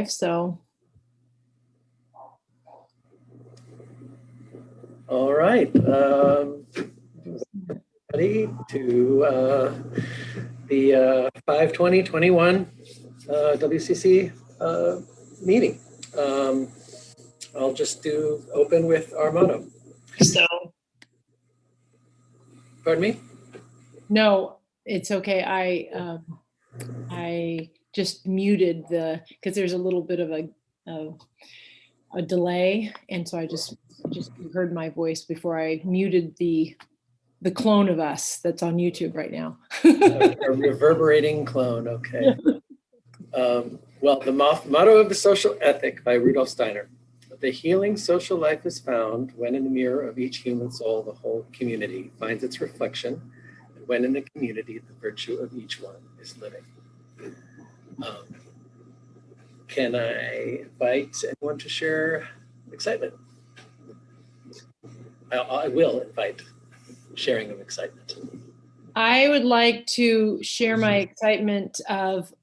So All right. Ready to the 5/20/21 WCC meeting. I'll just open with our motto. Pardon me? no, it's okay. I just muted because there's a little bit of a delay, and so I just heard my voice before I muted the clone of us that's on YouTube right now. A reverberating clone. Okay. Well, the motto of the social ethic by Rudolf Steiner: the healing social life is found when in the mirror of each human soul, the whole community finds its reflection, and when in the community, the virtue of each one is living. Can I invite anyone to share excitement? I will invite sharing of excitement. I would like to share my excitement of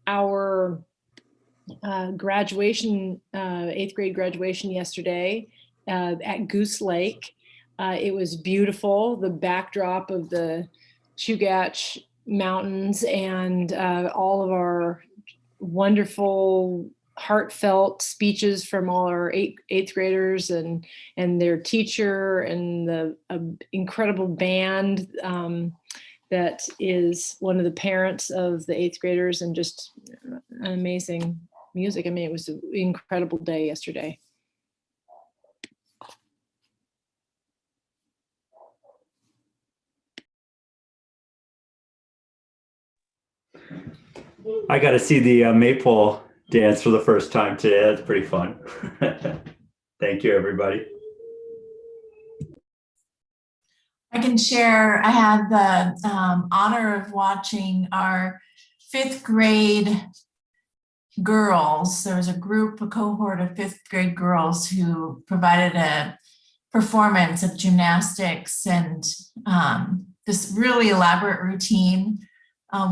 our graduation, 8th grade graduation yesterday at Goose Lake. It was beautiful. The backdrop of the Chugach Mountains and all of our wonderful, heartfelt speeches from all our eighth graders and their teacher and the incredible band that is one of the parents of the 8th graders, and just an amazing music. I mean, it was an incredible day yesterday. I got to see the maypole dance for the first time today. That's pretty fun. Thank you, everybody. I can share, I had the honor of watching our 5th grade girls. There was a cohort of 5th grade girls who provided a performance of gymnastics and this really elaborate routine.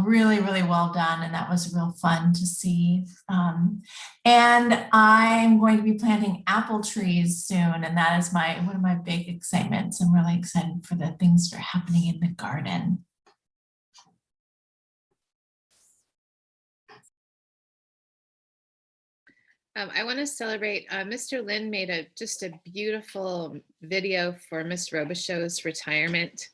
Really, really well done, and that was real fun to see. And I'm going to be planting apple trees soon, and that is one of my big excitements. I'm really excited for the things that are happening in the garden. I want to celebrate. Mr. Lin made just a beautiful video for Miss Robichaud's retirement,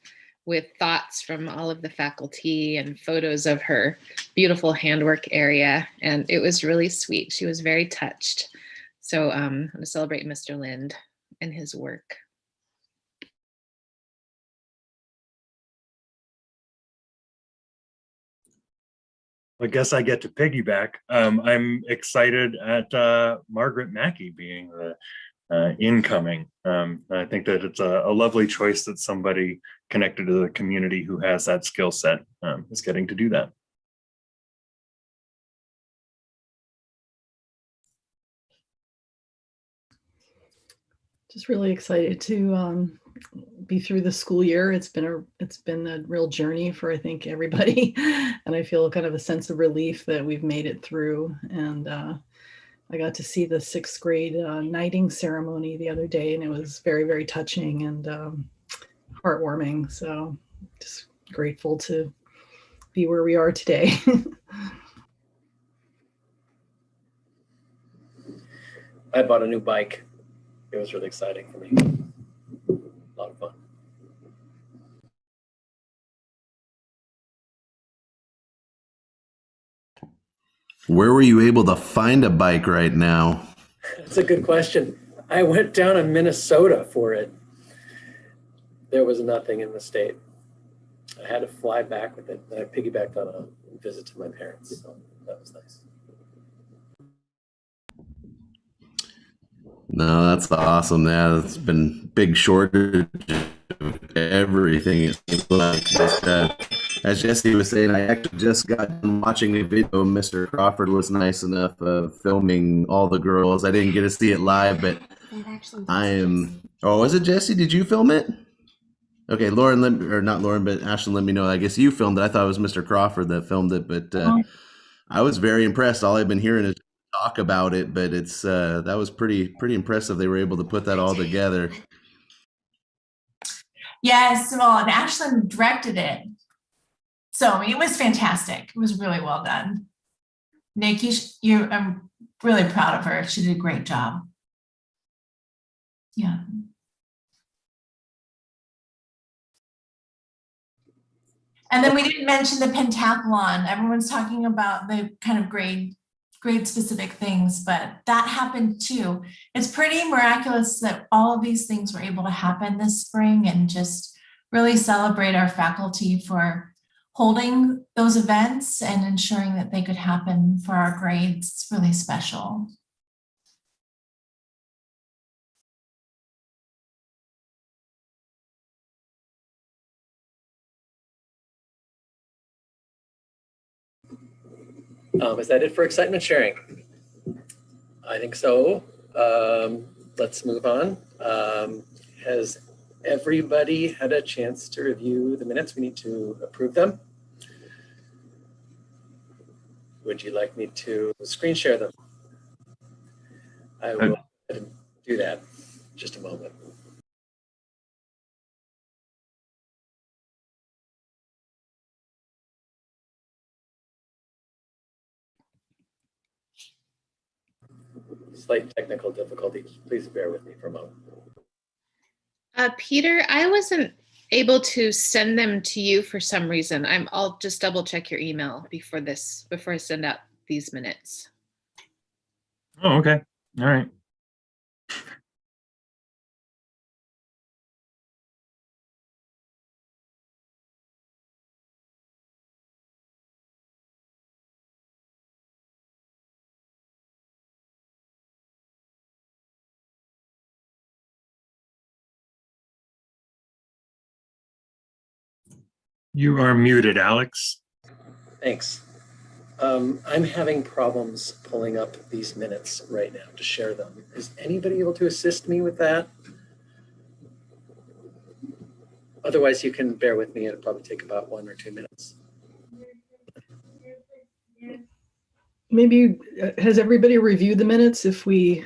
with thoughts from all of the faculty and photos of her beautiful handwork area. And it was really sweet. She was very touched. So I'm going to celebrate Mr. Lind and his work. I guess I get to piggyback. I'm excited at Margaret Mackey being the incoming. I think that it's a lovely choice that somebody connected to the community who has that skill set is getting to do that. Just really excited to be through the school year. It's been a real journey for, I think, everybody, and I feel kind of a sense of relief that we've made it through. And I got to see the 6th grade knighting ceremony the other day, and it was very, very touching and heartwarming. So just grateful to be where we are today. I bought a new bike. It was really exciting for me. A lot of fun. Where were you able to find a bike right now? That's a good question. I went down to Minnesota for it. There was nothing in the state. I had to fly back with it. I piggybacked on a visit to my parents, so that was nice. No, that's awesome. Yeah, it's been big shortage of everything, it seems like. But, as Jesse was saying, I actually just got done watching a video. Mr. Crawford was nice enough of filming all the girls. I didn't get to see it live, but I am. Oh, was it Jesse? Did you film it? Okay, Lauren, or not Lauren, but Ashton, let me know. I guess you filmed it. I thought it was Mr. Crawford that filmed it, but I was very impressed. All I've been hearing is talk about it, but it's that was pretty impressive. They were able to put that all together. Yes, well, and Ashlyn directed it. So I mean, it was fantastic. It was really well done. Nick, I'm really proud of her. She did a great job. Yeah. And then we didn't mention the pentathlon. Everyone's talking about the kind of grade specific things, but that happened too. It's pretty miraculous that all of these things were able to happen this spring, and just really celebrate our faculty for holding those events and ensuring that they could happen for our grades. It's really special. Is that it for excitement sharing? I think so. Let's move on. Has everybody had a chance to review the minutes? We need to approve them. Would you like me to screen share them? I will do that in just a moment. Slight technical difficulties. Please bear with me for a moment. Peter, I wasn't able to send them to you for some reason. I'll just double check your email before I send out these minutes. Oh, okay. All right. You are muted, Alex. Thanks. I'm having problems pulling up these minutes right now to share them. Is anybody able to assist me with that? Otherwise, you can bear with me. It'll probably take about 1 or 2 minutes. Maybe has everybody reviewed the minutes? If we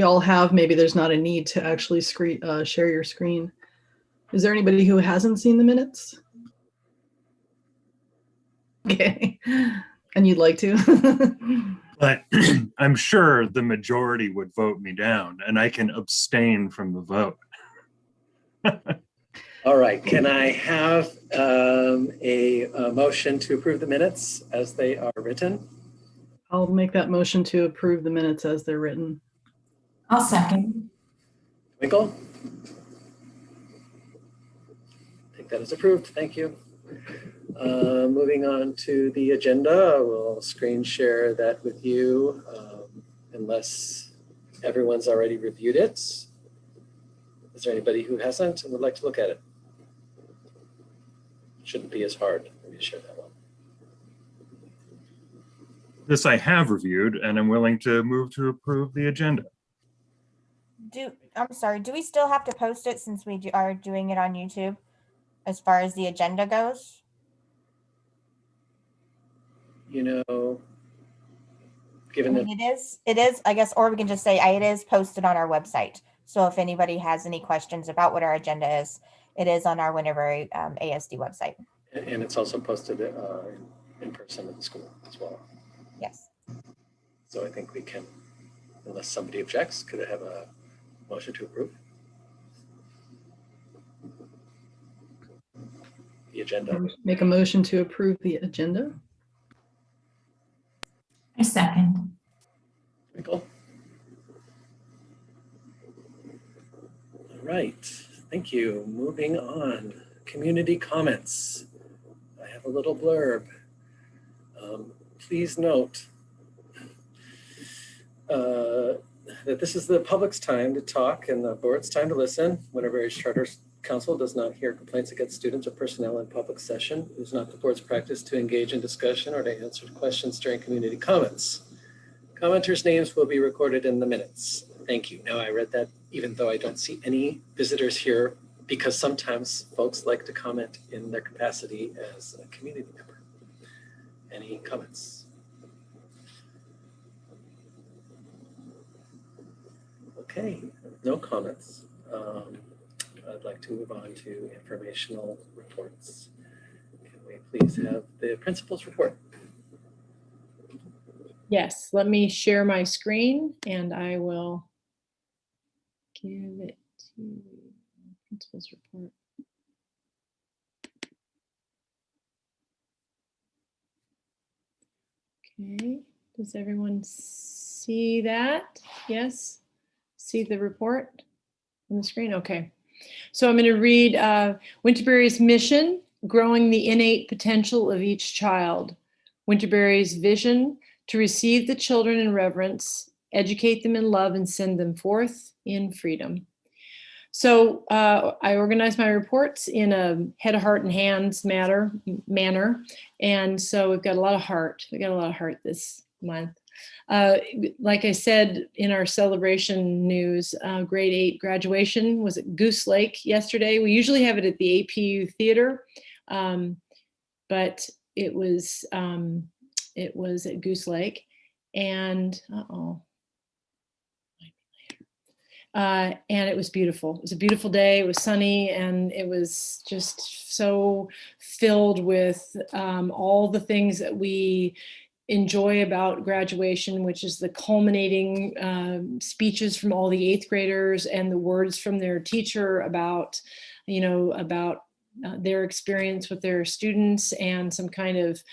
all have, maybe there's not a need to actually share your screen. Is there anybody who hasn't seen the minutes? Okay, and you'd like to? But I'm sure the majority would vote me down, and I can abstain from the vote. All right, can I have a motion to approve the minutes as they are written? I'll make that motion to approve the minutes as they're written. I'll second. Winkle? I think that is approved. Thank you. Moving on to the agenda, we'll screen share that with you unless everyone's already reviewed it. Is there anybody who hasn't and would like to look at it? Shouldn't be as hard. Let me share that one. This I have reviewed, and I'm willing to move to approve the agenda. I'm sorry, do we still have to post it since we are doing it on YouTube as far as the agenda goes? You know, given that it is, I guess, or we can just say it is posted on our website. So if anybody has any questions about what our agenda is, it is on our Winterberry ASD website. and it's also posted in person at the school as well. Yes. So I think we can, unless somebody objects, could I have a motion to approve the agenda? Make a motion to approve the agenda. I second. Michael? All right, thank you. Moving on, community comments. I have a little blurb. Please note that this is the public's time to talk and the board's time to listen. Winterberry Charter Council does not hear complaints against students or personnel in public session. It is not the board's practice to engage in discussion or to answer questions during community comments. Commenters' names will be recorded in the minutes. Thank you. Now I read that even though I don't see any visitors here, because sometimes folks like to comment in their capacity as a community member. Any comments? Okay, no comments. I'd like to move on to informational reports. Can we please have the principal's report? Yes, let me share my screen and I will give it to principal's report. Okay, does everyone see that? Yes, see the report on the screen? Okay, so I'm going to read Winterberry's mission, growing the innate potential of each child. Winterberry's vision, to receive the children in reverence, educate them in love, and send them forth in freedom. So I organized my reports in a head, heart, and hands manner. And so we've got a lot of heart. We got a lot of heart this month. Like I said in our celebration news, grade 8 graduation was at Goose Lake yesterday. We usually have it at the APU Theater, but it was at Goose Lake. And and it was beautiful. It was a beautiful day. It was sunny, and it was just so filled with all the things that we enjoy about graduation, which is the culminating speeches from all the 8th graders and the words from their teacher about, their experience with their students, and some kind of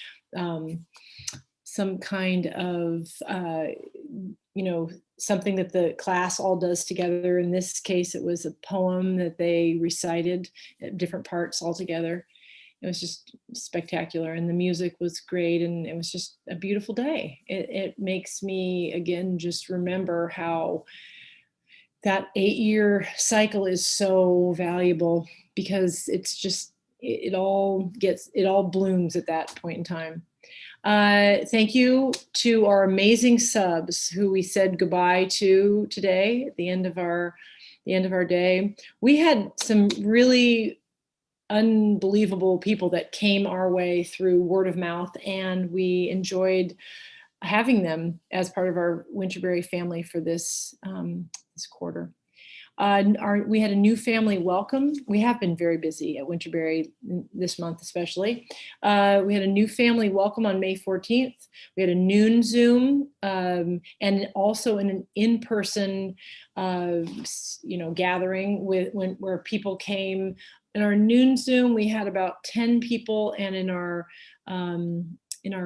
something that the class all does together. In this case, it was a poem that they recited at different parts all together. It was just spectacular, and the music was great, and it was just a beautiful day. It makes me, again, just remember how that 8-year cycle is so valuable, because it's just, it all blooms at that point in time. Thank you to our amazing subs who we said goodbye to today at the end of our day. We had some really unbelievable people that came our way through word of mouth, and we enjoyed having them as part of our Winterberry family for this quarter. We had a new family welcome. We have been very busy at Winterberry this month, especially. We had a new family welcome on May 14th. We had a noon Zoom, and also an in-person, gathering where people came. In our noon Zoom, we had about 10 people, and in our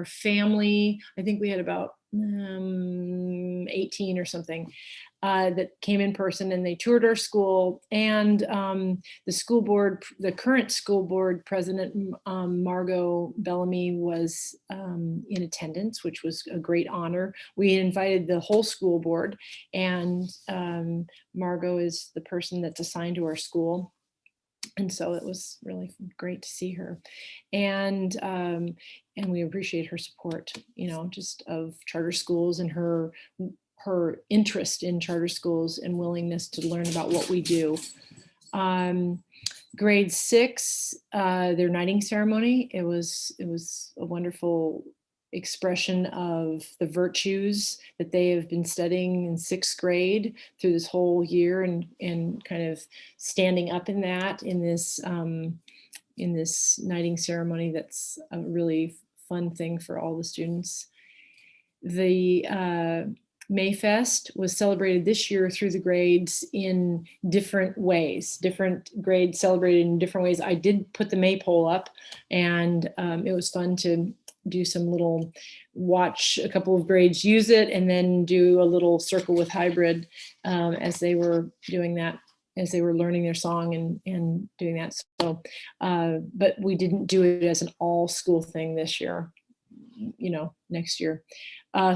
family, I think we had about 18 or something. That came in person, and they toured our school, and the current school board president, Margot Bellamy, was in attendance, which was a great honor. We invited the whole school board, and Margot is the person that's assigned to our school. And so it was really great to see her, and we appreciate her support, just of charter schools, and her interest in charter schools and willingness to learn about what we do. Grade 6, their knighting ceremony, it was a wonderful expression of the virtues that they have been studying in 6th grade through this whole year, and kind of standing up in this knighting ceremony. That's a really fun thing for all the students. The Mayfest was celebrated this year through the grades in different ways. Different grades celebrated in different ways. I did put the maypole up, and it was fun to do some watch a couple of grades use it, and then do a little circle with hybrid as they were doing that, as they were learning their song and doing that. So, but we didn't do it as an all school thing this year. Next year.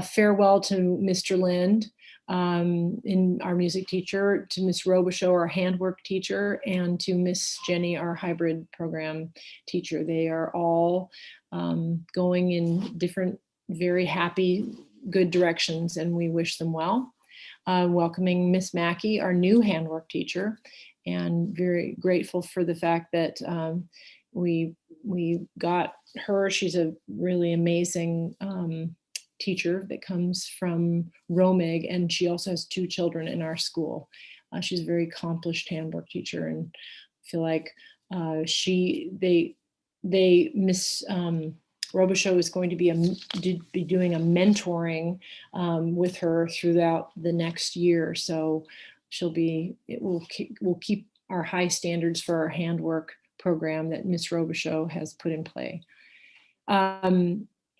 Farewell to Mr. Lind, in our music teacher, to Miss Robichaud, our handwork teacher, and to Miss Jenny, our hybrid program teacher. They are all going in different, very happy, good directions, and we wish them well. Welcoming Miss Mackey, our new handwork teacher, and very grateful for the fact that we got her. She's a really amazing teacher that comes from Romig, and she also has 2 children in our school. She's a very accomplished handwork teacher, and I feel like Miss Robichaux is going to be doing a mentoring with her throughout the next year. So we'll keep our high standards for our handwork program that Miss Robichaux has put in play.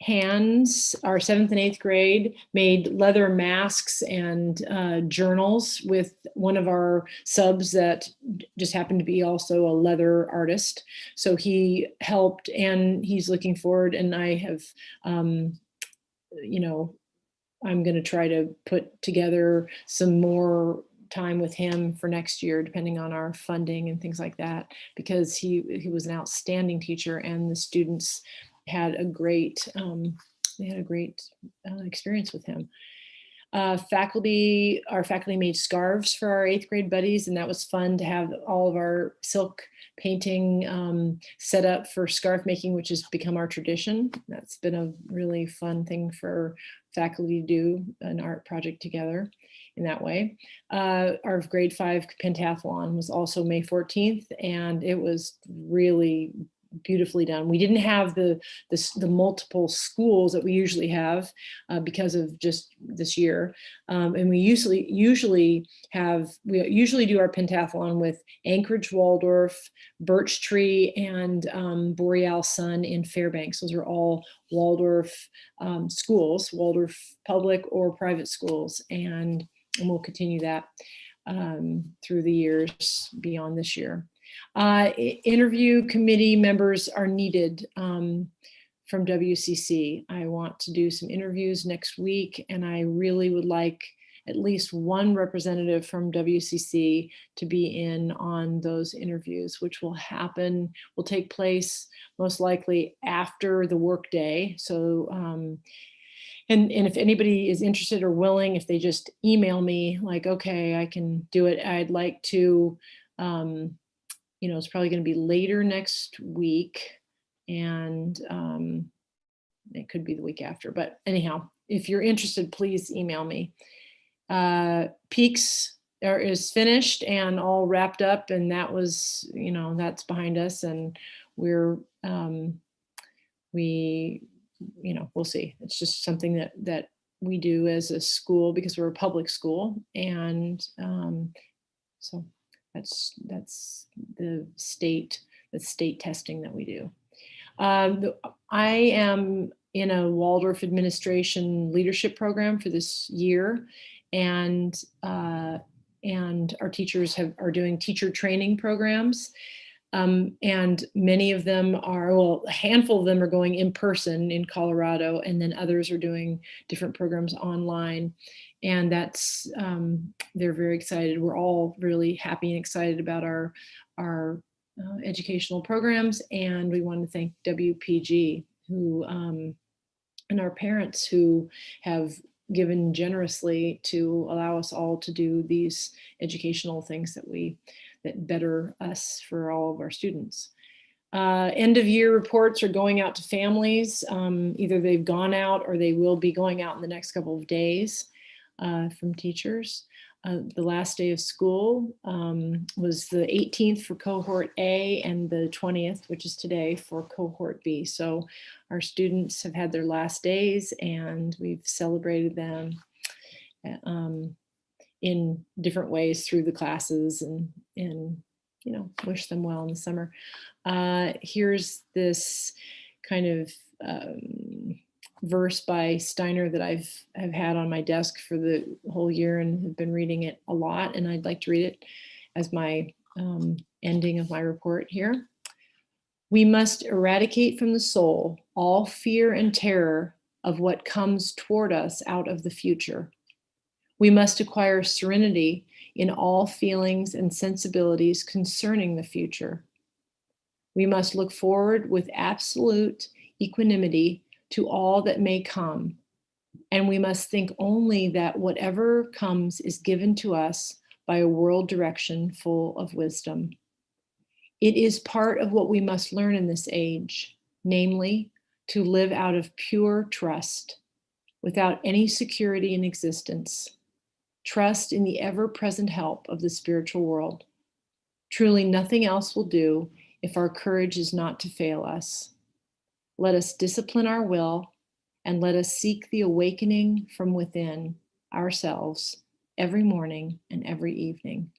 Hands, our 7th and 8th grade, made leather masks and journals with one of our subs that just happened to be also a leather artist. So he helped, and he's looking forward, and I have, you know, I'm going to try to put together some more time with him for next year, depending on our funding and things like that, because he was an outstanding teacher, and the students had a great experience with him. Our faculty made scarves for our 8th grade buddies, and that was fun to have all of our silk painting set up for scarf making, which has become our tradition. That's been a really fun thing for faculty to do, an art project together in that way. Our grade 5 pentathlon was also May 14th, and it was really beautifully done. We didn't have the multiple schools that we usually have because of just this year, and we usually do our pentathlon with Anchorage Waldorf, Birch Tree, and Boreal Sun in Fairbanks. Those are all Waldorf schools, Waldorf public or private schools, and we'll continue that through the years beyond this year. Interview committee members are needed from WCC. I want to do some interviews next week, and I really would like at least one representative from WCC to be in on those interviews, which will take place most likely after the workday. So, and if anybody is interested or willing, if they just email me like, okay, I can do it. I'd like to, it's probably going to be later next week, and it could be the week after. But anyhow, if you're interested, please email me. Peaks is finished and all wrapped up, and that was, that's behind us, and we'll see. It's just something that we do as a school because we're a public school, and so that's the state testing that we do. I am in a Waldorf administration leadership program for this year, and our teachers are doing teacher training programs. And many of them a handful of them are going in person in Colorado, and then others are doing different programs online. And that's, they're very excited. We're all really happy and excited about our educational programs. And we want to thank WPG and our parents who have given generously to allow us all to do these educational things that better us for all of our students. End of year reports are going out to families. Either they've gone out or they will be going out in the next couple of days from teachers. The last day of school was the 18th for cohort A and the 20th, which is today, for cohort B. So our students have had their last days, and we've celebrated them in different ways through the classes, and wish them well in the summer. Here's this kind of verse by Steiner that I've had on my desk for the whole year and have been reading it a lot, and I'd like to read it as my ending of my report here. We must eradicate from the soul all fear and terror of what comes toward us out of the future. We must acquire serenity in all feelings and sensibilities concerning the future. We must look forward with absolute equanimity to all that may come, and we must think only that whatever comes is given to us by a world direction full of wisdom. It is part of what we must learn in this age, namely, to live out of pure trust. without any security in existence. Trust in the ever-present help of the spiritual world. Truly nothing else will do if our courage is not to fail us. Let us discipline our will and let us seek the awakening from within ourselves every morning and every evening.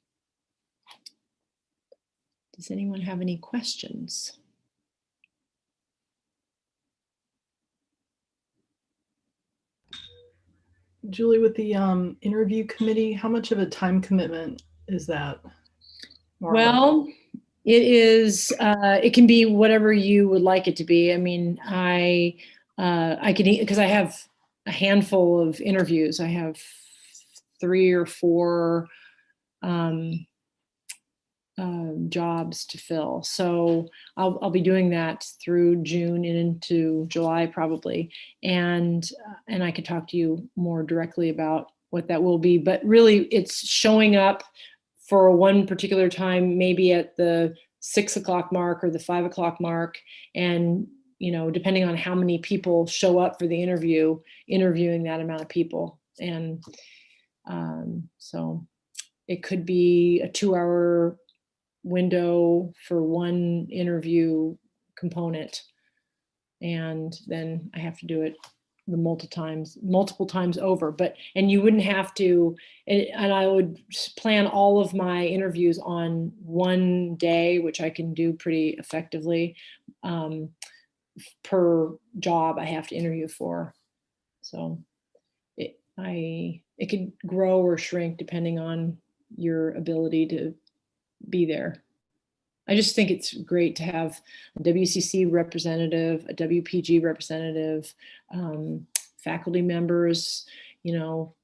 Does anyone have any questions? Julie, with the interview committee, how much of a time commitment is that? Well, it is, it can be whatever you would like it to be. I mean, I can, because I have a handful of interviews. I have 3 or 4 jobs to fill. So I'll be doing that through June and into July probably. And I could talk to you more directly about what that will be, but really it's showing up for one particular time, maybe at the 6 o'clock mark or the 5 o'clock mark. And, you know, depending on how many people show up for the interview, interviewing that amount of people. And so it could be a 2-hour window for one interview component. And then I have to do it the multiple times over, and you wouldn't have to, and I would plan all of my interviews on one day, which I can do pretty effectively, per job I have to interview for. So it could grow or shrink depending on your ability to be there. I just think it's great to have a WCC representative, a WPG representative, faculty members, you know,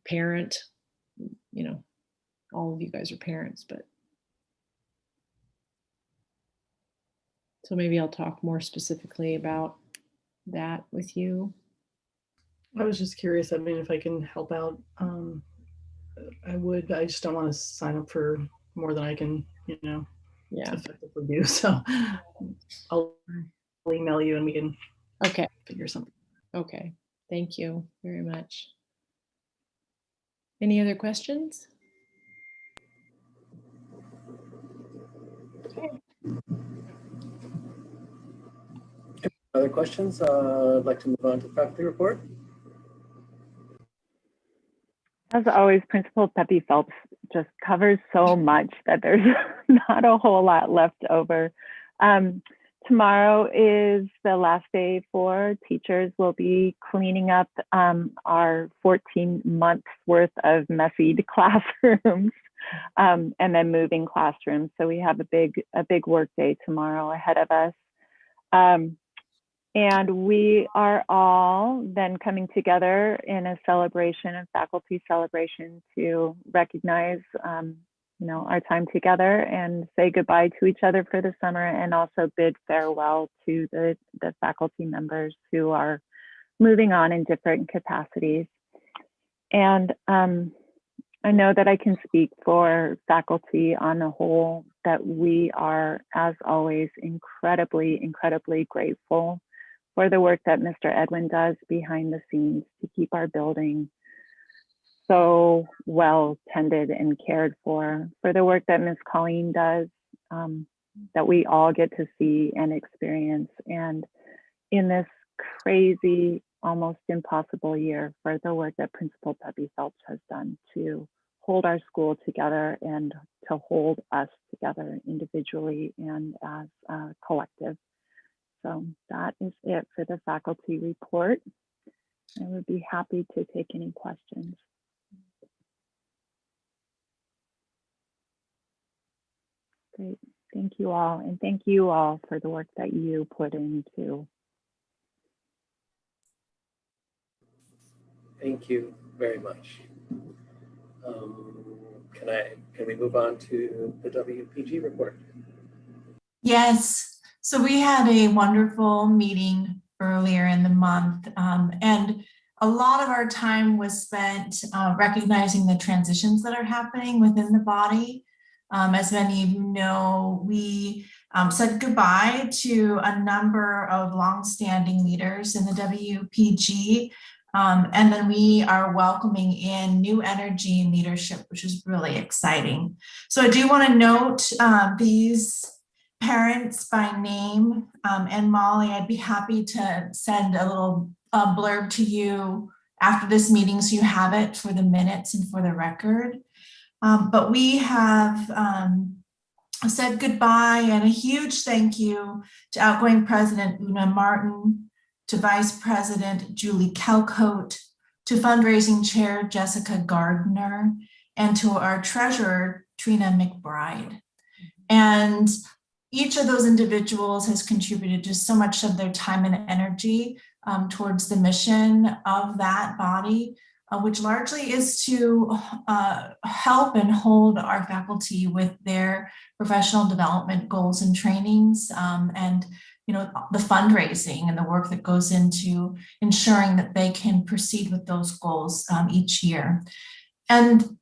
parent, you know, all of you guys are parents, but. So maybe I'll talk more specifically about that with you. I was just curious. I mean, if I can help out, I would. I just don't want to sign up for more than I can, you know, effectively do. So I'll email you and we can figure something. Okay. Thank you very much. Any other questions? Okay. Other questions? I'd like to move on to the faculty report. As always, Principal Peppy Phelps just covers so much that there's not a whole lot left over. Tomorrow is the last day for teachers. We'll be cleaning up our 14 months worth of messied classrooms and then moving classrooms. So we have a big work day tomorrow ahead of us. And we are all then coming together in a celebration, a faculty celebration, to recognize you know, our time together and say goodbye to each other for the summer, and also bid farewell to the faculty members who are moving on in different capacities. And I know that I can speak for faculty on the whole that we are, as always, incredibly grateful for the work that Mr. Edwin does behind the scenes to keep our building so well tended and cared for the work that Ms. Colleen does, that we all get to see and experience, and in this crazy, almost impossible year, for the work that Principal Peppy Phelps has done to hold our school together and to hold us together individually and as a collective. So that is it for the faculty report. I would be happy to take any questions. Great, thank you all. And thank you all for the work that you put into. Thank you very much. Can we move on to the WPG report? Yes. So we had a wonderful meeting earlier in the month, and a lot of our time was spent recognizing the transitions that are happening within the body. As many of you know, we said goodbye to a number of longstanding leaders in the WPG. And then we are welcoming in new energy and leadership, which is really exciting. So I do want to note these parents by name. And Molly, I'd be happy to send a little blurb to you after this meeting so you have it for the minutes and for the record. But we have said goodbye and a huge thank you to outgoing President Una Martin, to Vice President Julie Kelcoat, to Fundraising Chair Jessica Gardner, and to our Treasurer Trina McBride. And each of those individuals has contributed just so much of their time and energy towards the mission of that body, which largely is to help and hold our faculty with their professional development goals and trainings, and the fundraising and the work that goes into ensuring that they can proceed with those goals each year. And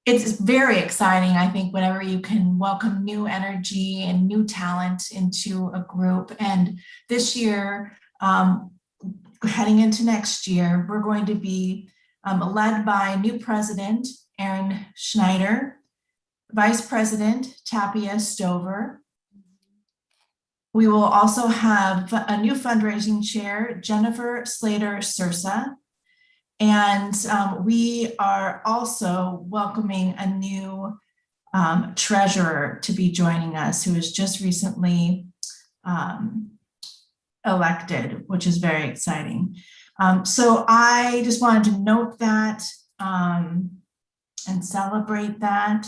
it's very exciting, I think, whenever you can welcome new energy and new talent into a group. And this year, heading into next year, we're going to be led by new president, Aaron Schneider, vice president, Tapia Stover. We will also have a new fundraising chair, Jennifer Slater-Sursa. And we are also welcoming a new treasurer to be joining us, who was just recently elected, which is very exciting. So I just wanted to note that and celebrate that.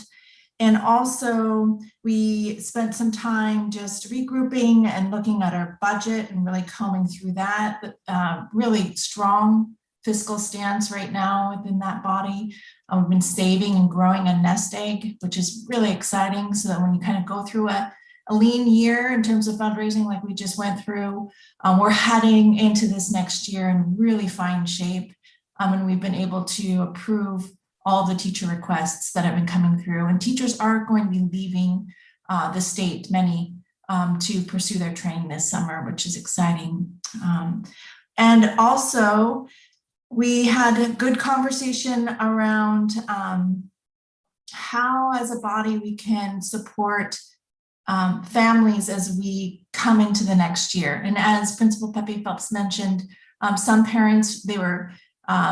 And also, we spent some time just regrouping and looking at our budget and really combing through that. Really strong fiscal stance right now within that body. We've been saving and growing a nest egg, which is really exciting, so that when you kind of go through a lean year in terms of fundraising like we just went through, we're heading into this next year in really fine shape. And we've been able to approve all the teacher requests that have been coming through. And teachers are going to be leaving the state, many, to pursue their training this summer, which is exciting. And also, we had a good conversation around how, as a body, we can support families as we come into the next year. And as Principal Pepe Phelps mentioned, some parents, they were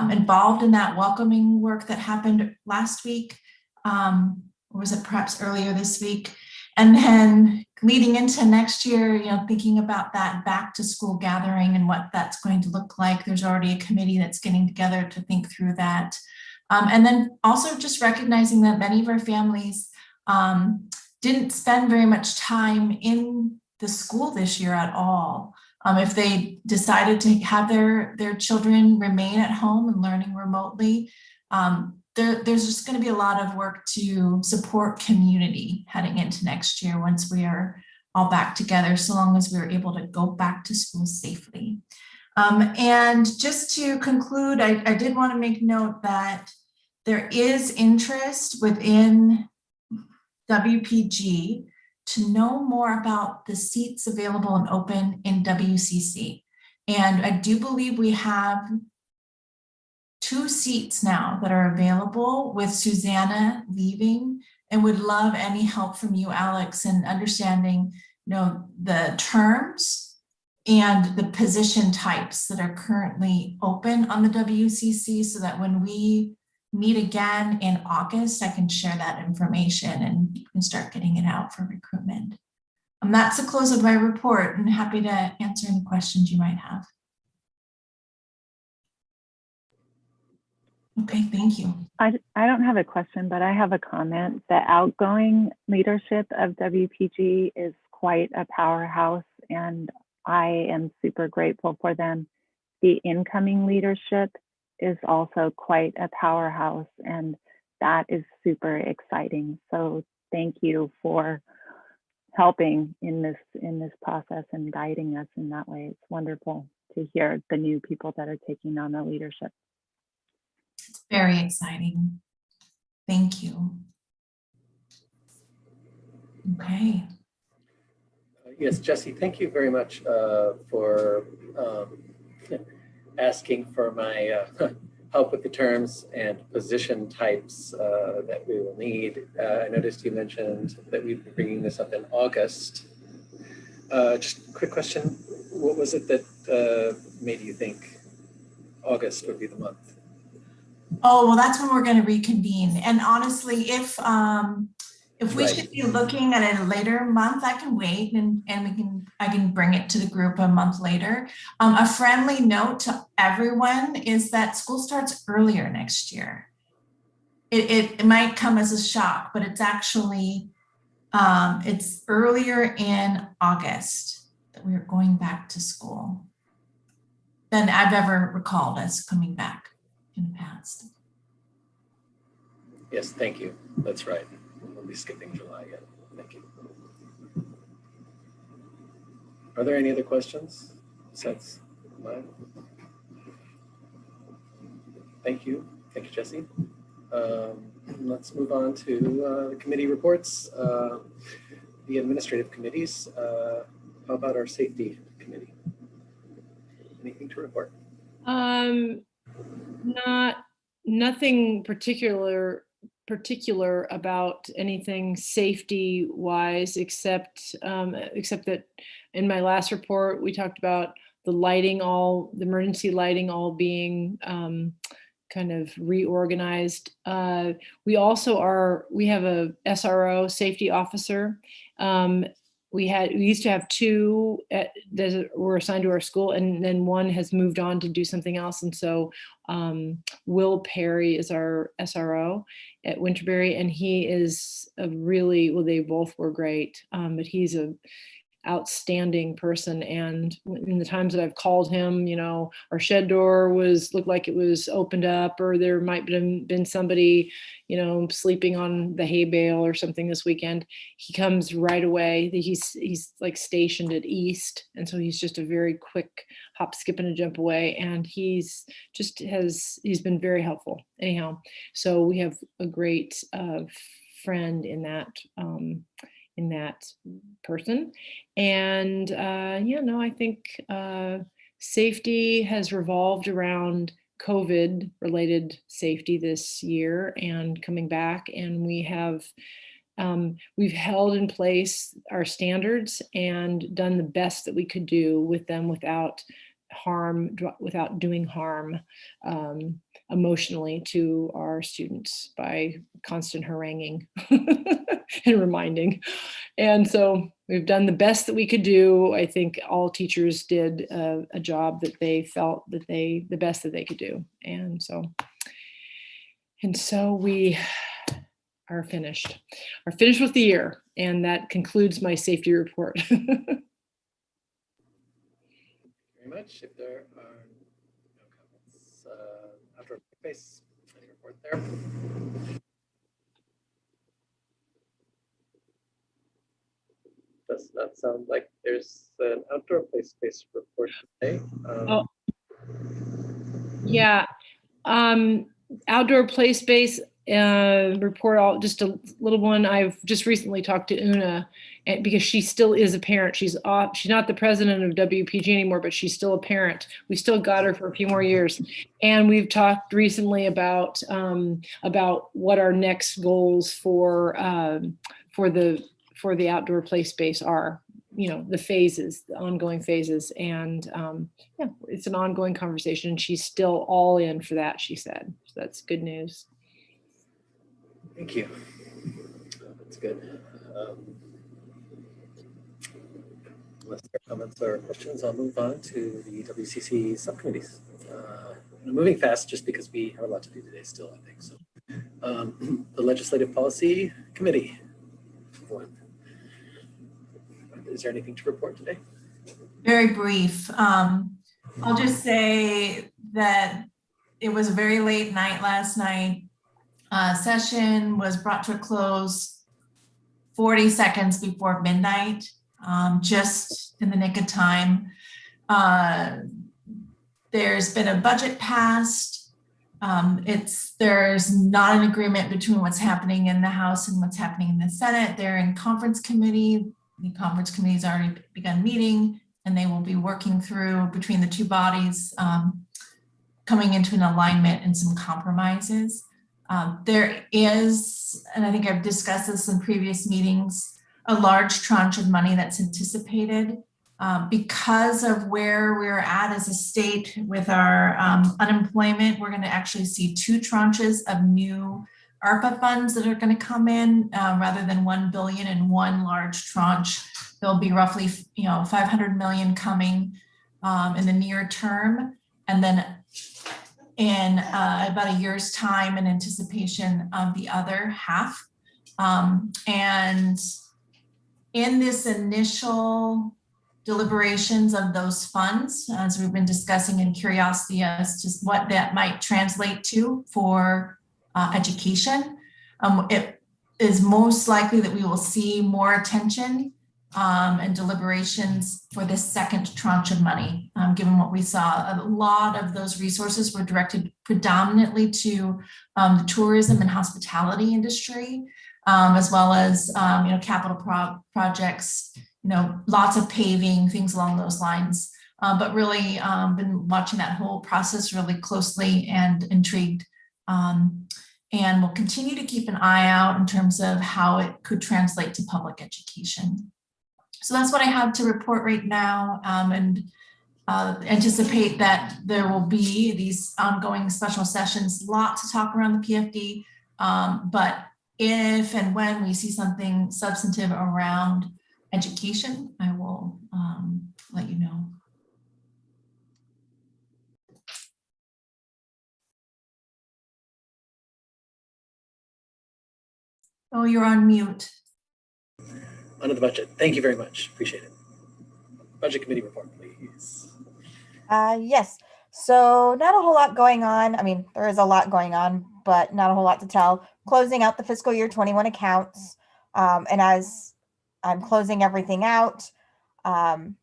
involved in that welcoming work that happened last week, or was it perhaps earlier this week? And then leading into next year, thinking about that back to school gathering and what that's going to look like. There's already a committee that's getting together to think through that. And then also just recognizing that many of our families didn't spend very much time in the school this year at all. If they decided to have their children remain at home and learning remotely, there's just going to be a lot of work to support community heading into next year once we are all back together, so long as we're able to go back to school safely. And just to conclude, I did want to make note that there is interest within WPG to know more about the seats available and open in WCC. And I do believe we have 2 seats now that are available, with Susanna leaving, and would love any help from you, Alex, in understanding the terms and the position types that are currently open on the WCC, so that when we meet again in August, I can share that information and you can start getting it out for recruitment. That's the close of my report, and happy to answer any questions you might have. Okay, thank you. I don't have a question, but I have a comment. The outgoing leadership of WPG is quite a powerhouse, and I am super grateful for them. The incoming leadership is also quite a powerhouse, and that is super exciting. So thank you for helping in this process and guiding us in that way. It's wonderful to hear the new people that are taking on the leadership. It's very exciting. Thank you. Okay. Yes, Jesse, thank you very much for asking for my help with the terms and position types that we will need. I noticed you mentioned that we'd be bringing this up in August. Just a quick question. What was it that made you think August would be the month? Oh, well, that's when we're going to reconvene. And honestly, if we Right. should be looking at a later month, I can wait and I can bring it to the group a month later. A friendly note to everyone is that school starts earlier next year. It might come as a shock, but it's actually it's earlier in August that we're going back to school than I've ever recalled as coming back in the past. Yes, thank you. That's right. We'll be skipping July yet. Thank you. Are there any other questions besides mine? Thank you. Thank you, Jesse. Let's move on to the committee reports. The administrative committees. How about our safety committee? Anything to report? Nothing particular about anything safety wise, except that in my last report we talked about the emergency lighting all being kind of reorganized. We have a SRO, safety officer. We used to have two that were assigned to our school, and then one has moved on to do something else. And so Will Perry is our SRO at Winterberry, and he is they both were great, but he's a outstanding person. And in the times that I've called him, our shed door looked like it was opened up, or there might have been somebody, sleeping on the hay bale or something this weekend. He comes right away. He's like stationed at East. And so he's just a very quick hop, skip, and a jump away. And he's been very helpful anyhow. So we have a great friend in that person. And I think safety has revolved around COVID related safety this year and coming back. And we've held in place our standards and done the best that we could do with them without doing harm emotionally to our students by constant haranguing and reminding. And so we've done the best that we could do. I think all teachers did a job that they felt that the best that they could do. And so we are finished with the year. And that concludes my safety report. Very much. If there are no comments, outdoor space, any report there? Does not sound like there's an outdoor play space report today. Yeah, outdoor play space report. Just a little one. I've just recently talked to Una, because she still is a parent. She's not the president of WPG anymore, but she's still a parent. We still got her for a few more years, and we've talked recently about what our next goals for the outdoor play space are. The ongoing phases, and it's an ongoing conversation. She's still all in for that, she said. So that's good news. Thank you. That's good. Unless there are comments or questions, I'll move on to the WCC subcommittees. Moving fast, just because we have a lot to do today still, I think. So, the Legislative Policy Committee. Is there anything to report today? Very brief. I'll just say that it was a very late night last night. Session was brought to a close 40 seconds before midnight, just in the nick of time. There's been a budget passed. There's not an agreement between what's happening in the House and what's happening in the Senate. They're in conference committee. The conference committee has already begun meeting, and they will be working through between the two bodies coming into an alignment and some compromises. There is, and I think I've discussed this in previous meetings, a large tranche of money that's anticipated because of where we're at as a state with our unemployment. We're going to actually see 2 tranches of new ARPA funds that are going to come in rather than 1 billion in one large tranche. There'll be roughly 500 million coming in the near term, and then in about a year's time in anticipation of the other half. And in this initial deliberations of those funds, as we've been discussing in curiosity as to what that might translate to for education, it is most likely that we will see more attention and deliberations for this second tranche of money, given what we saw. A lot of those resources were directed predominantly to the tourism and hospitality industry, as well as capital projects, lots of paving, things along those lines. But really been watching that whole process really closely and intrigued. And we'll continue to keep an eye out in terms of how it could translate to public education. So that's what I have to report right now, and anticipate that there will be these ongoing special sessions, a lot to talk around the PFD, but if and when we see something substantive around education, I will let you know. Oh, you're on mute. Under the budget. Thank you very much. Appreciate it. Budget committee report, please. Yes. So not a whole lot going on. I mean, there is a lot going on, but not a whole lot to tell. Closing out the fiscal year 21 accounts. And as I'm closing everything out, I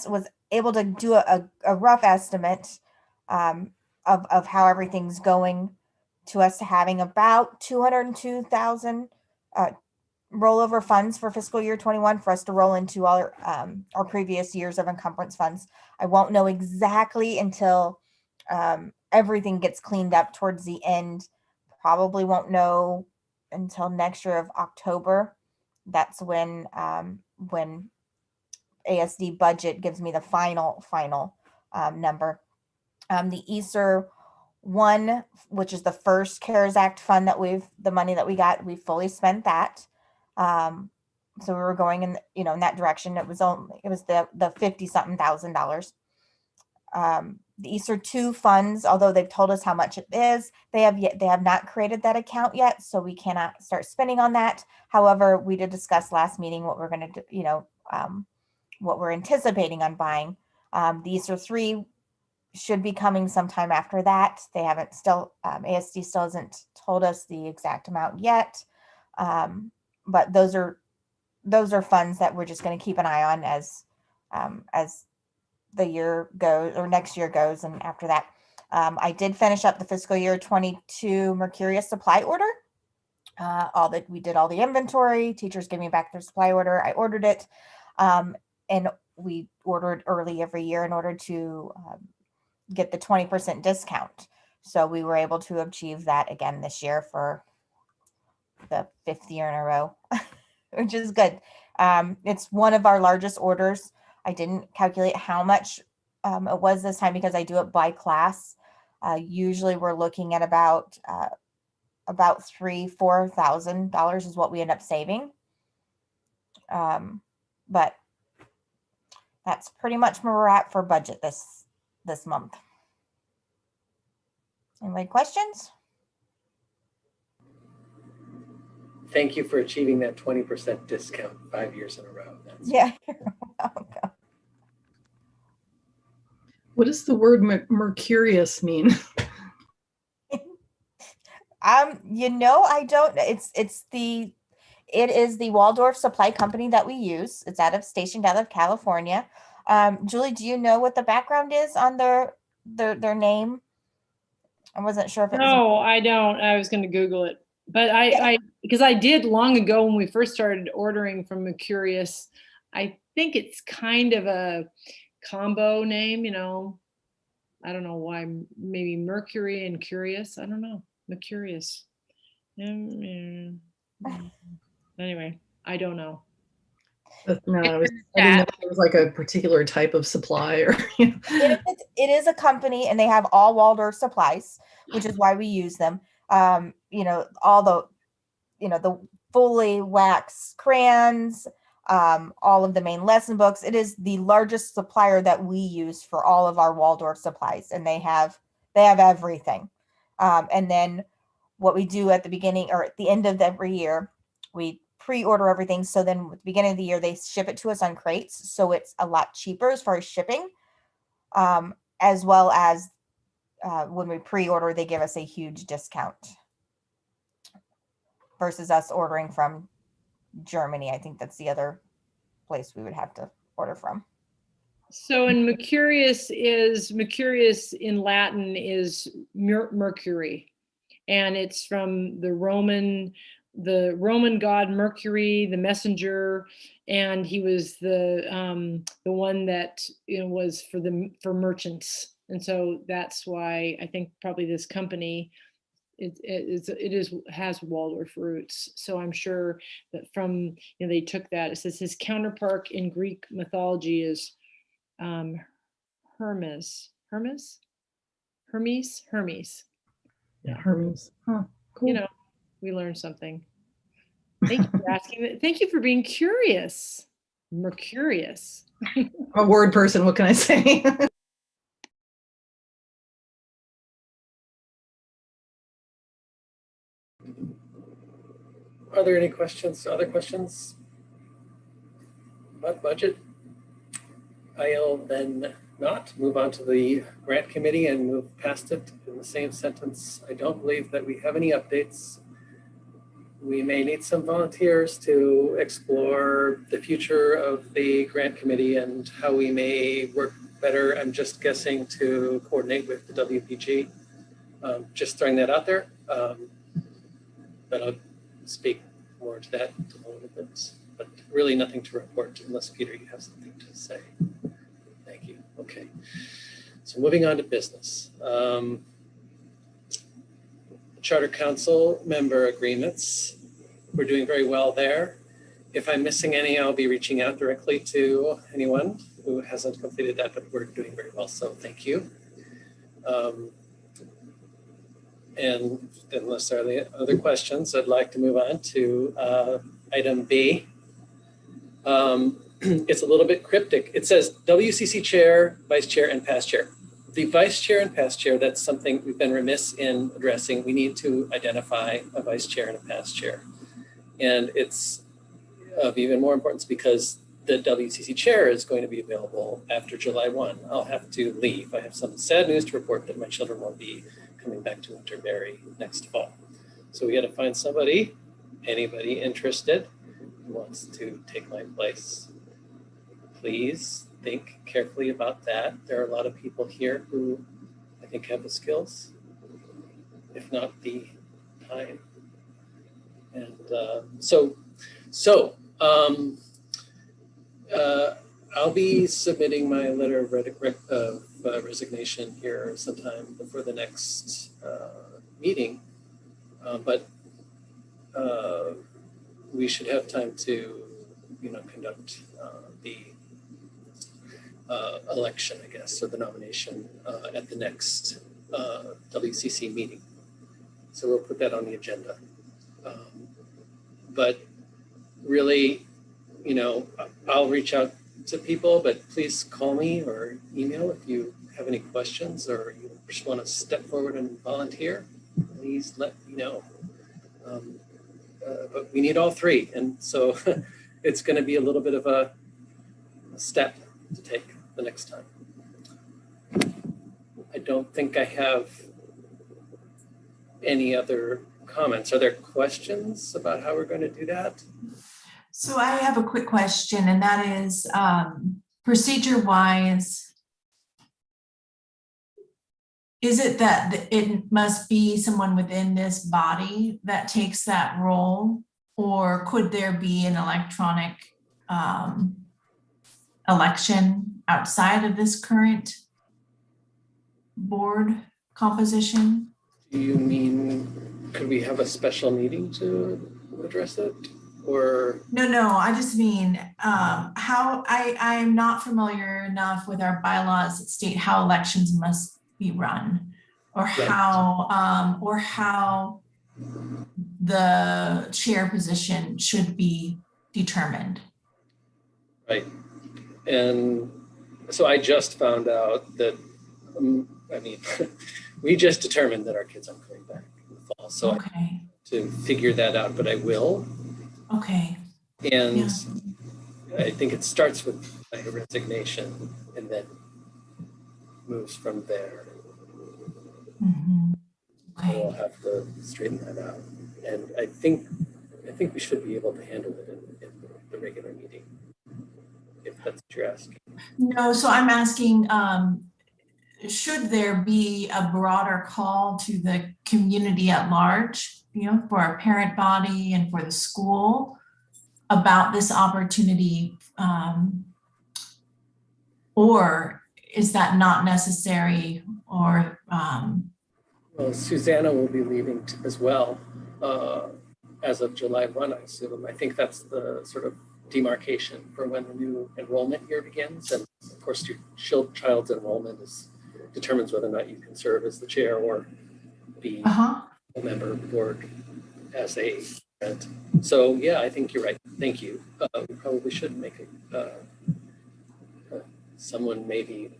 was able to do a rough estimate of how everything's going to us having about 202,000 rollover funds for fiscal year 21 for us to roll into our previous years of encumbrance funds. I won't know exactly until everything gets cleaned up towards the end. Probably won't know until next year of October. That's when ASD budget gives me the final number. The ESER 1, which is the first CARES Act fund that the money that we got, we fully spent that. So we were going in, in that direction. It was the $50-something thousand. The ESER 2 funds, although they've told us how much it is, they have not created that account yet, so we cannot start spending on that. However, we did discuss last meeting what we're going to do, what we're anticipating on buying. The ESER 3 should be coming sometime after that. They haven't ASD still hasn't told us the exact amount yet. But those are funds that we're just going to keep an eye on as the year goes, or next year goes, and after that. I did finish up the fiscal year 22 Mercurius supply order. We did all the inventory. Teachers gave me back their supply order. I ordered it, and we ordered early every year in order to get the 20% discount. So we were able to achieve that again this year for the 5th year in a row, which is good. It's one of our largest orders. I didn't calculate how much it was this time because I do it by class. Usually we're looking at about $3,000-4,000 is what we end up saving. But that's pretty much where we're at for budget this month. Any questions? Thank you for achieving that 20% discount 5 years in a row. Yeah. What does the word mercurius mean? I don't. It is the Waldorf supply company that we use. It's stationed out of California. Julie, do you know what the background is on their name? I wasn't sure if it was. No, I don't. I was going to Google it, but because I did long ago when we first started ordering from Mercurius. I think it's kind of a combo name, I don't know why, maybe Mercury and Curious. I don't know. Mercurius. Anyway, I don't know. No, I didn't know if it was like a particular type of supply or, you know. It is a company, and they have all Waldorf supplies, which is why we use them. You know, all the fully wax crayons, all of the main lesson books. It is the largest supplier that we use for all of our Waldorf supplies, and they have everything. And then what we do at the beginning or at the end of every year, we pre-order everything. So then at the beginning of the year, they ship it to us on crates. So it's a lot cheaper as far as shipping, as well as when we pre-order, they give us a huge discount versus us ordering from Germany. I think that's the other place we would have to order from. So, and Mercurius in Latin is Mercury, and it's from the Roman god Mercury, the messenger, and he was the one that, you know, was for merchants, and so that's why I think probably this company has Waldorf roots. So I'm sure that from, you know, they took that. It says his counterpart in Greek mythology is Hermes. Yeah, Hermes. Huh. Cool. You know, we learned something. Thank you for asking. Thank you for being curious. Mercurius. I'm a word person. What can I say? Are there any questions, other questions about budget? I'll then not move on to the grant committee and move past it in the same sentence. I don't believe that we have any updates. We may need some volunteers to explore the future of the grant committee and how we may work better. I'm just guessing to coordinate with the WPG. Just throwing that out there. But I'll speak more to that in a little bit. But really nothing to report unless, Peter, you have something to say. Thank you. Okay. So moving on to business. Charter Council member agreements. We're doing very well there. If I'm missing any, I'll be reaching out directly to anyone who hasn't completed that, but we're doing very well, so thank you. And unless there are any other questions, I'd like to move on to item B. It's a little bit cryptic. It says WCC chair, vice chair, and past chair. The vice chair and past chair, that's something we've been remiss in addressing. We need to identify a vice chair and a past chair. And it's of even more importance because the WCC chair is going to be available after July 1. I'll have to leave. I have some sad news to report that my children won't be coming back to Winterberry next fall. So we got to find somebody, anybody interested who wants to take my place. Please think carefully about that. There are a lot of people here who I think have the skills, if not the time. And I'll be submitting my letter of resignation here sometime before the next meeting, but we should have time to, conduct the election, I guess, or the nomination at the next WCC meeting. So we'll put that on the agenda. But really, I'll reach out to people, but please call me or email if you have any questions or you just want to step forward and volunteer. Please let me know. But we need all three, and so it's going to be a little bit of a step to take the next time. I don't think I have any other comments. Are there questions about how we're going to do that? So I have a quick question, and that is procedure-wise, is it that it must be someone within this body that takes that role, or could there be an electronic election outside of this current board composition? Do you mean, could we have a special meeting to address it? Or, No, I just mean, I'm not familiar enough with our bylaws that state how elections must be run, or how the chair position should be determined. right. And so I just found out that, I mean, we just determined that our kids aren't coming back in the fall. So I Okay, need to figure that out, but I will. okay, And yeah. I think it starts with my resignation and then moves from there. Mhm. Okay. We'll have to straighten that out. And I think we should be able to handle it in the regular meeting, if that's what you're asking. No, so I'm asking, should there be a broader call to the community at large, for our parent body and for the school about this opportunity? Or is that not necessary? Or Well, Susanna will be leaving as well as of July 1, I assume. I think that's the sort of demarcation for when the new enrollment year begins. And of course, your child's enrollment determines whether or not you can serve as the chair or be a member of the board as a parent. So yeah, I think you're right. Thank you. We probably should make it someone maybe.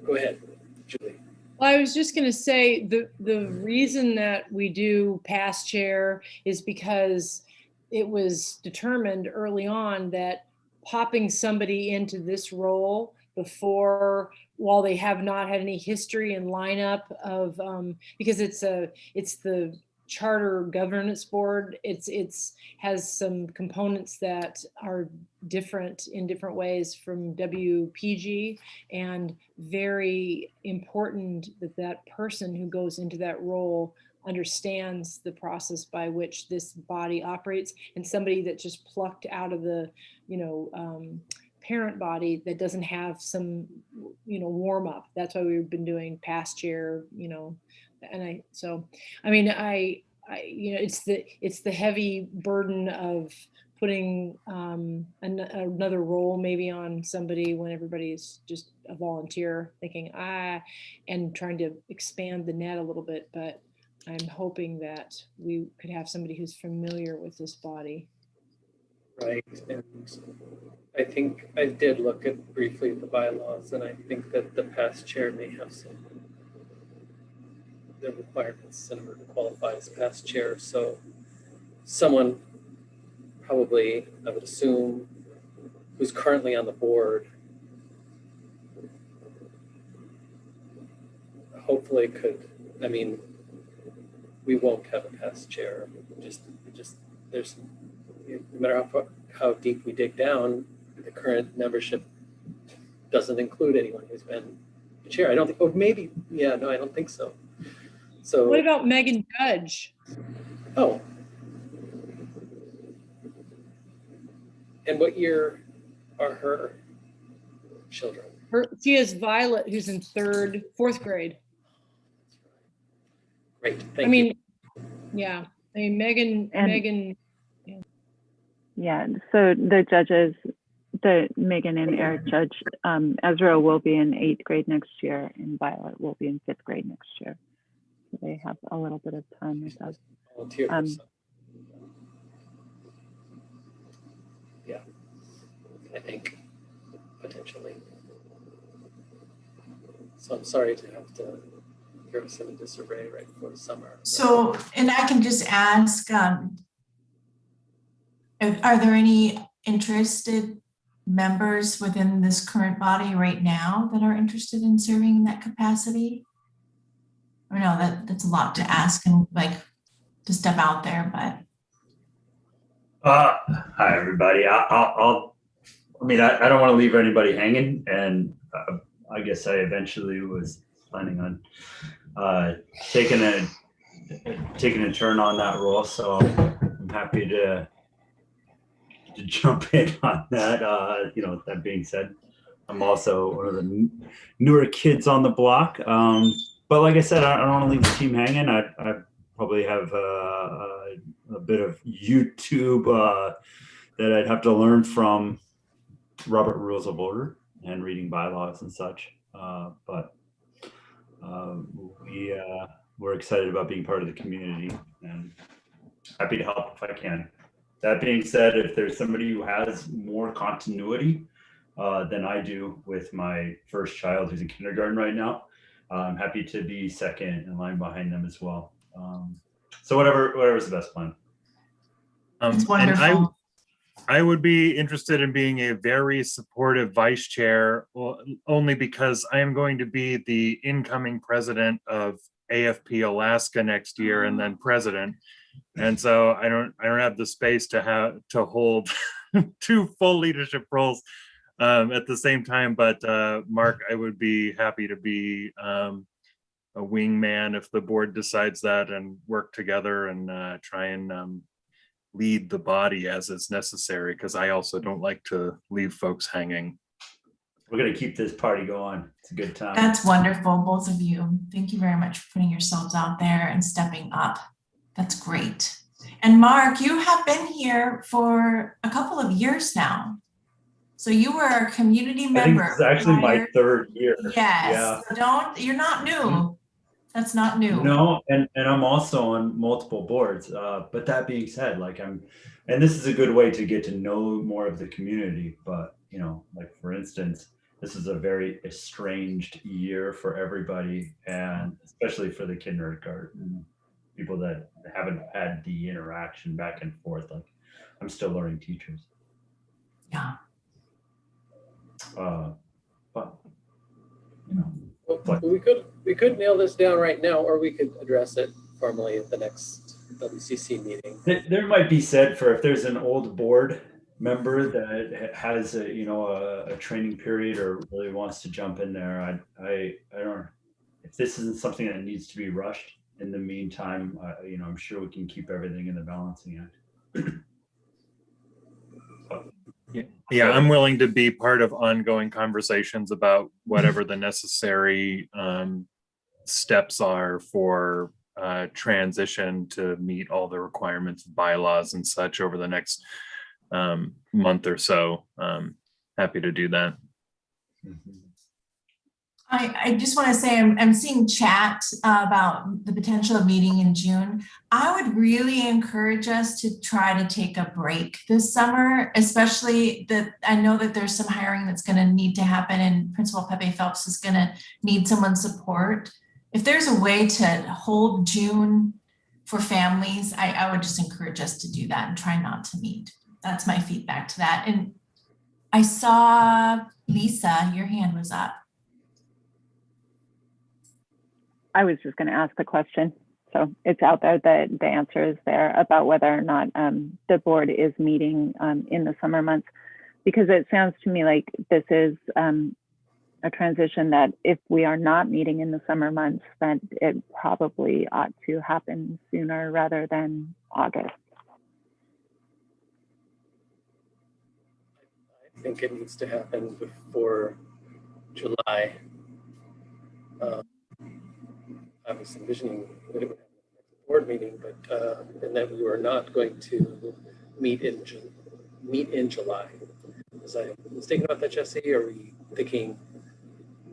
Go ahead, Julie. Well, I was just going to say the reason that we do past chair is because it was determined early on that popping somebody into this role while they have not had any history and lineup of because it's the charter governance board. It's has some components that are different in different ways from WPG, and very important that person who goes into that role understands the process by which this body operates, and somebody that just plucked out of the parent body that doesn't have some warm up. That's why we've been doing past chair, and it's the heavy burden of putting another role maybe on somebody when everybody's just a volunteer thinking and trying to expand the net a little bit. But I'm hoping that we could have somebody who's familiar with this body. Right, and I think I did look briefly at the bylaws, and I think that the past chair may have the requirements in order to qualify as past chair. So someone probably, I would assume, who's currently on the board, hopefully could, we won't have a past chair. There's, no matter how deep we dig down, the current membership doesn't include anyone who's been the chair. I don't think, I don't think so. So what about Megan Judge? Oh. And what year are her children? She has Violet, who's in fourth grade. Great, thank you. Yeah. Megan. Yeah, so the judges, Megan and Eric Judge, Ezra will be in 8th grade next year and Violet will be in 5th grade next year. So they have a little bit of time with us. Yeah, I think potentially. So I'm sorry to have to throw us in disarray right before the summer. So, and I can just ask, are there any interested members within this current body right now that are interested in serving in that capacity? I know that's a lot to ask and to step out there, but. Hi everybody. I don't want to leave anybody hanging, and I guess I eventually was planning on taking a turn on that role, so I'm happy to jump in on that. That being said, I'm also one of the newer kids on the block. But like I said, I don't want to leave the team hanging. I probably have a bit of YouTube that I'd have to learn from Robert Rules of Order and reading bylaws and such. But we're excited about being part of the community and happy to help if I can. That being said, if there's somebody who has more continuity than I do with my first child who's in kindergarten right now, I'm happy to be second in line behind them as well. So whatever's the best plan. It's And wonderful. I would be interested in being a very supportive vice chair, only because I am going to be the incoming president of AFP Alaska next year and then president. And so I don't have the space to hold two full leadership roles at the same time. But Mark, I would be happy to be a wingman if the board decides that, and work together and try and lead the body as is necessary, because I also don't like to leave folks hanging. We're going to keep this party going. It's a good time. That's wonderful, both of you. Thank you very much for putting yourselves out there and stepping up. That's great. And Mark, you have been here for a couple of years now. So you were a community member. I think this is actually my third year. Yes. Yeah. You're not new. That's not new. No, and I'm also on multiple boards. But that being said, and this is a good way to get to know more of the community. But like for instance, this is a very estranged year for everybody, and especially for the kindergarten people that haven't had the interaction back and forth. Like, I'm still learning teachers. Yeah. But Well, we could nail this down right now, or we could address it formally at the next WCC meeting. There might be said for if there's an old board member that has a training period or really wants to jump in there. I don't. If this isn't something that needs to be rushed, in the meantime, I'm sure we can keep everything in the balancing act. Yeah, I'm willing to be part of ongoing conversations about whatever the necessary steps are for transition to meet all the requirements of bylaws and such over the next month or so. Happy to do that. Mm-hmm. I just want to say I'm seeing chat about the potential of meeting in June. I would really encourage us to try to take a break this summer, especially that I know that there's some hiring that's going to need to happen, and Principal Pepe Phelps is going to need someone's support. If there's a way to hold June for families, I would just encourage us to do that and try not to meet. That's my feedback to that. And I saw Lisa, your hand was up. I was just going to ask the question. So it's out there that the answer is there about whether or not the board is meeting in the summer months, because it sounds to me like this is a transition that if we are not meeting in the summer months, then it probably ought to happen sooner rather than August. I think it needs to happen before July. I was envisioning that it would happen at the board meeting, but and that we were not going to meet in July. Was I mistaken about that, Jesse? Are we thinking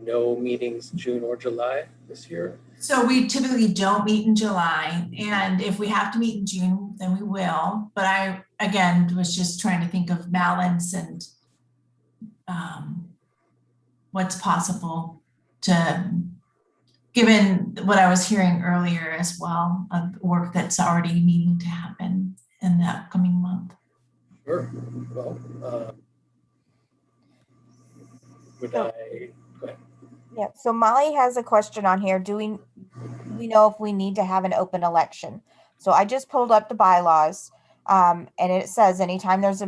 no meetings June or July this year? So we typically don't meet in July, and if we have to meet in June, then we will. But I, again, was just trying to think of balance and what's possible to, given what I was hearing earlier as well, of work that's already needing to happen in the upcoming month. Sure. Well, go ahead. Yeah, so Molly has a question on here. Do we know if we need to have an open election? So I just pulled up the bylaws, and it says anytime there's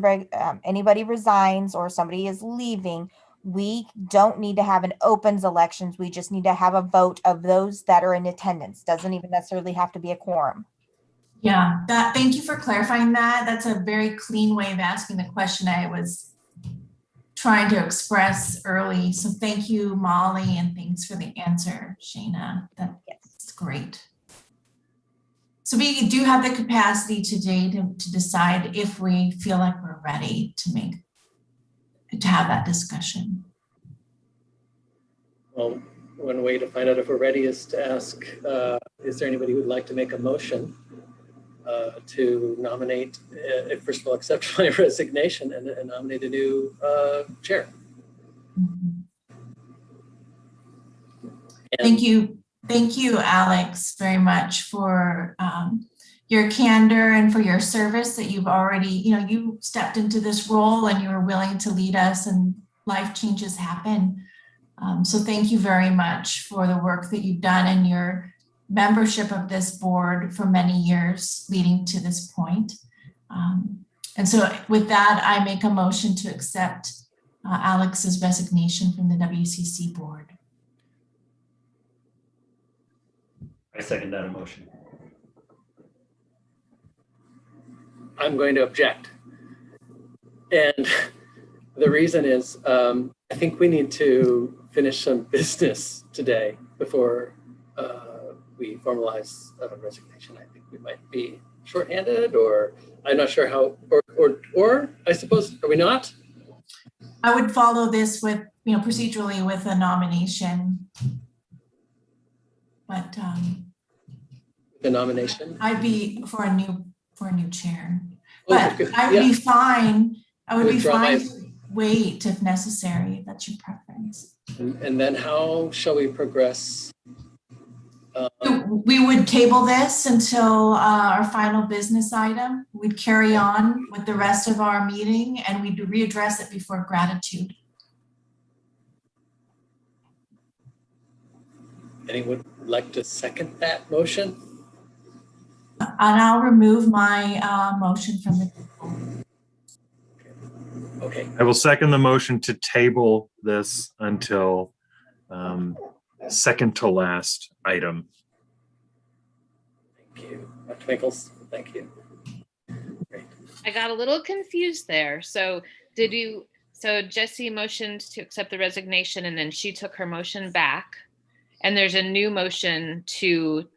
anybody resigns or somebody is leaving, we don't need to have an opens elections. We just need to have a vote of those that are in attendance. Doesn't even necessarily have to be a quorum. Yeah, thank you for clarifying that. That's a very clean way of asking the question. I was trying to express early. So thank you, Molly, and thanks for the answer, Shayna. That's great. So we do have the capacity today to decide if we feel like we're ready to have that discussion. Well, one way to find out if we're ready is to ask, is there anybody who would like to make a motion to nominate, first of all, accept my resignation and nominate a new chair? Thank you. Thank you, Alex, very much for your candor and for your service that you've already, you stepped into this role and you were willing to lead us, and life changes happen. So thank you very much for the work that you've done and your membership of this board for many years leading to this point. And so with that, I make a motion to accept Alex's resignation from the WCC board. I second that motion. I'm going to object. And the reason is, I think we need to finish some business today before we formalize a resignation. I think we might be shorthanded, or I'm not sure how, or I suppose, are we not? I would follow this with, procedurally with a nomination. But The nomination? I'd be for a new chair. Oh, But good. I would be fine. I would be Withdraw fine my- to wait if necessary. That's your preference. And then how shall we progress? We would table this until our final business item. We'd carry on with the rest of our meeting and we'd readdress it before gratitude. Anyone would like to second that motion? And I'll remove my motion from the table. Okay. I will second the motion to table this until second to last item. Thank you. Dr. Michaels, thank you. Great. I got a little confused there. So Jessie motioned to accept the resignation and then she took her motion back. And there's a new motion to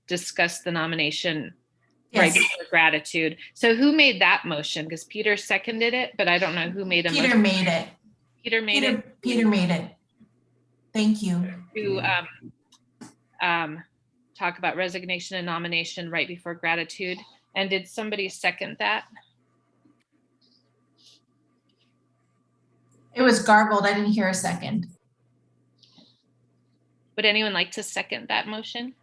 discuss the nomination right Yes, before gratitude. So who made that motion? Because Peter seconded it, but I don't know who made a Peter motion. made it. Peter made it Peter made it. Thank you. to talk about resignation and nomination right before gratitude. And did somebody second that? It was garbled. I didn't hear a second. Would anyone like to second that motion?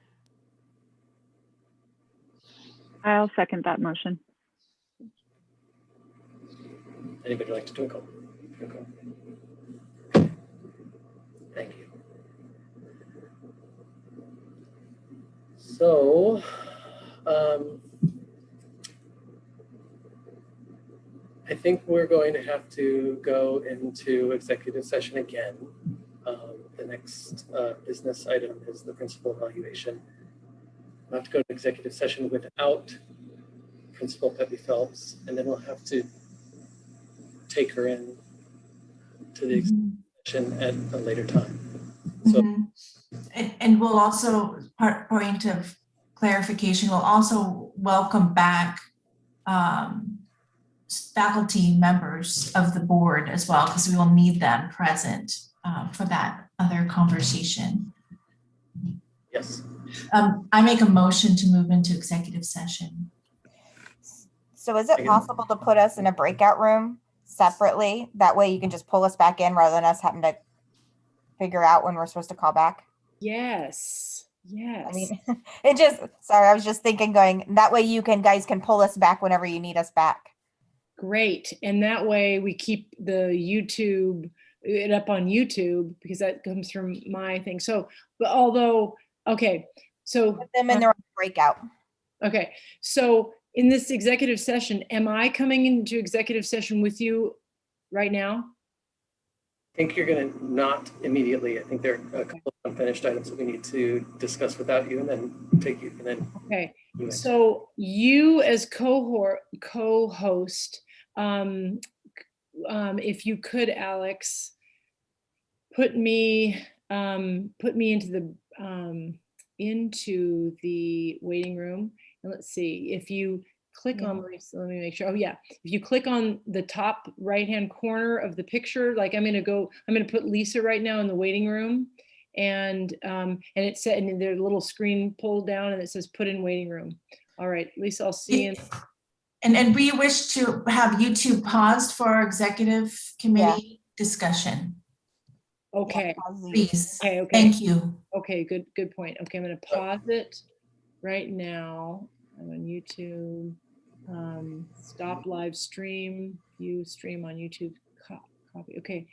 I'll second that motion. Anybody like to do a call? Thank you. So, I think we're going to have to go into executive session again. The next business item is the principal evaluation. We'll have to go to executive session without Principal Pepe Phelps, and then we'll have to take her in to the executive session at a later time. So, And we'll also, point of clarification, we'll also welcome back faculty members of the board as well, because we will need them present for that other conversation. yes. I make a motion to move into executive session. So is it possible to put us in a breakout room separately? That way you can just pull us back in rather than us having to figure out when we're supposed to call back? Yes. Yes. I mean, I was just thinking that way you guys can pull us back whenever you need us back. Great. And that way we keep it up on YouTube because that comes from my thing. So, but although, okay. So Put them in their own breakout. okay. So in this executive session, am I coming into executive session with you right now? I think you're going to not immediately. I think there are a couple of unfinished items that we need to discuss without you and then take you and then. Okay. you in. So you as co-host, if you could, Alex, put me into the waiting room. And let's see, if you click on, let me make sure. Oh yeah, if you click on the top right-hand corner of the picture, like I'm gonna put Lisa right now in the waiting room, and it said, and there's a little screen pulled down, and it says put in waiting room. All right, Lisa, I'll see you. And we wish to have YouTube paused for our executive committee discussion. Okay. Please. Okay. Thank you. Okay, good point. Okay, I'm gonna pause it right now. I'm on YouTube. Stop live stream, view stream on YouTube, copy. Okay.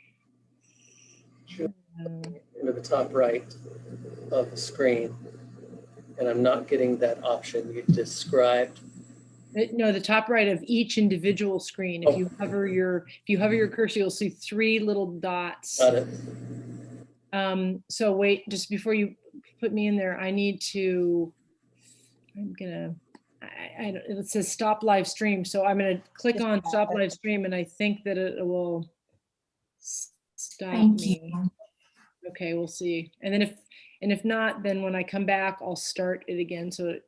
Into the top right of the screen, and I'm not getting that option you described. No, the top right of each individual screen. If you hover your cursor, you'll see 3 little dots. Got it. So wait, just before you put me in there, I need to. It says stop live stream, so I'm gonna click on stop live stream, and I think that it will stop me. Okay, we'll see. And then if not, then when I come back, I'll start it again so it